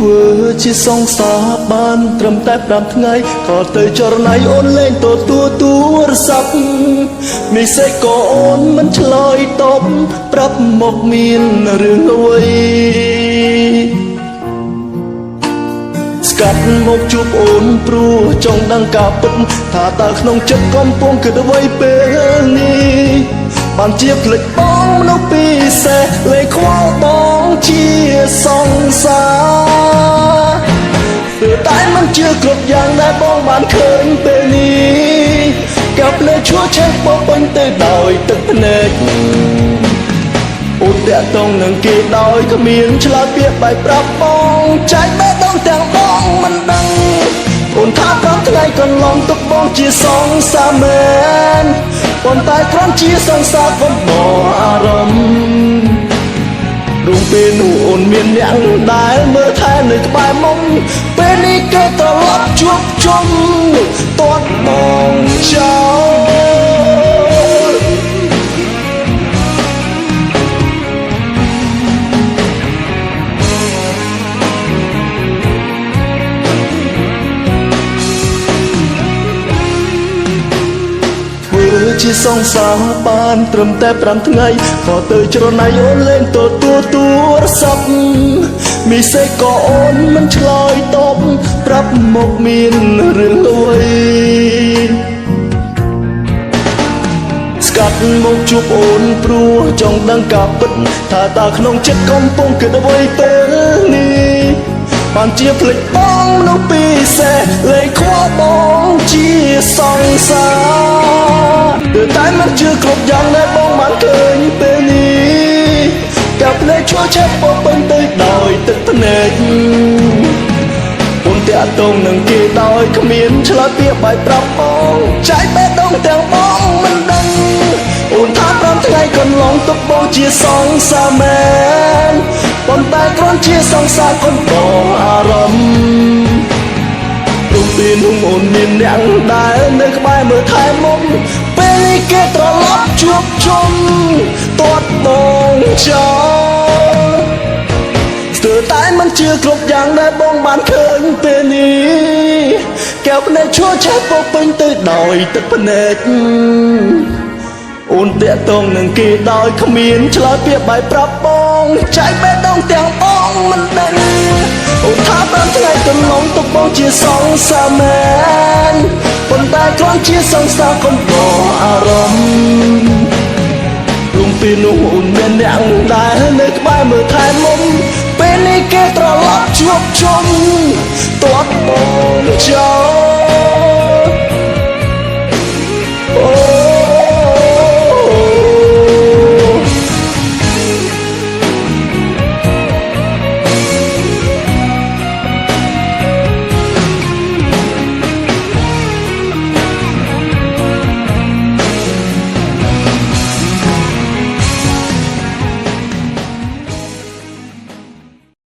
ធ្វើជាសង្សារបានត្រឹមតែ5ថ្ងៃក៏ទៅចរណៃអូនលេងទទួលទូរស័ព្ទមីសេចក៏អូនមិនឆ្លើយតបប្រាប់មកមានរឿងអ្វីស្កាត់មកជួបអូនព្រោះចង់ដឹងការពិតថាតើក្នុងចិត្តកំពុងគិតអ្វីពេលនេះបានជាផ្លេចបងមនុស្សពិសេសលេខខ្វល់បងជាសង្សារតែមិនជឿគ្រប់យ៉ាងដែលបងបានឃើញពេលនេះកែវភ្នែកឈួរឆេះបងពេញទៅដោយទឹកភ្នែកអូនតាក់ទងនឹងគេដោយគ្មានឆ្លើយពាក្យបែបប្រាប់បងចែកបេះដូងទាំងបងមិនដឹងអូនថា5ថ្ងៃកន្លងទុកបងជាសង្សារមែនប៉ុន្តែគ្រាន់ជាសង្សារកុំបោអារម្មណ៍រូបពេលនោះអូនមានអ្នកដែលមើលថែនៅក្បែរមុំពេលនេះគេត្រឡប់ជួបជុំទាត់បងចោលជាសង្សារបានត្រឹមតែ5ថ្ងៃក៏ទៅចរណៃអូនលេងទទួលទូរស័ព្ទមីសេចក៏អូនមិនឆ្លើយតបប្រាប់មកមានរឿងអ្វីស្កាត់មកជួបអូនព្រោះចង់ដឹងការពិតថាតើក្នុងចិត្តកំពុងគិតអ្វីពេលនេះបានជាផ្លេចបងមនុស្សពិសេសលេខខ្វល់បងជាសង្សារតែមិនជឿគ្រប់យ៉ាងដែលបងបានឃើញពេលនេះកែវភ្នែកឈួរឆេះបងពេញទៅដោយទឹកភ្នែកអូនតាក់ទងនឹងគេដោយគ្មានឆ្លើយពាក្យបែបប្រាប់បងចែកបេះដូងទាំងបងមិនដឹងអូនថា5ថ្ងៃកន្លងទុកបងជាសង្សារមែនប៉ុន្តែគ្រាន់ជាសង្សារកុំបោអារម្មណ៍រូបពេលនោះអូនមានអ្នកដែលនៅក្បែរមើលថែមុំពេលនេះគេត្រឡប់ជួបជុំទាត់បងចោលស្ទើរតែមិនជឿគ្រប់យ៉ាងដែលបងបានឃើញពេលនេះកែវភ្នែកឈួរឆេះពោពេញទៅដោយទឹកភ្នែកអូនតាក់ទងនឹងគេដោយគ្មានឆ្លើយពាក្យបែបប្រាប់បងចែកបេះដូងទាំងបងមិនដឹងអូនថា5ថ្ងៃកន្លងទុកបងជាសង្សារមែនប៉ុន្តែគ្រាន់ជាសង្សារកុំបោអារម្មណ៍រូបពេលនោះអូនមានអ្នកដែលនៅក្បែរមើលថែមុំពេលនេះគេត្រឡប់ជួបជុំទាត់បងចោល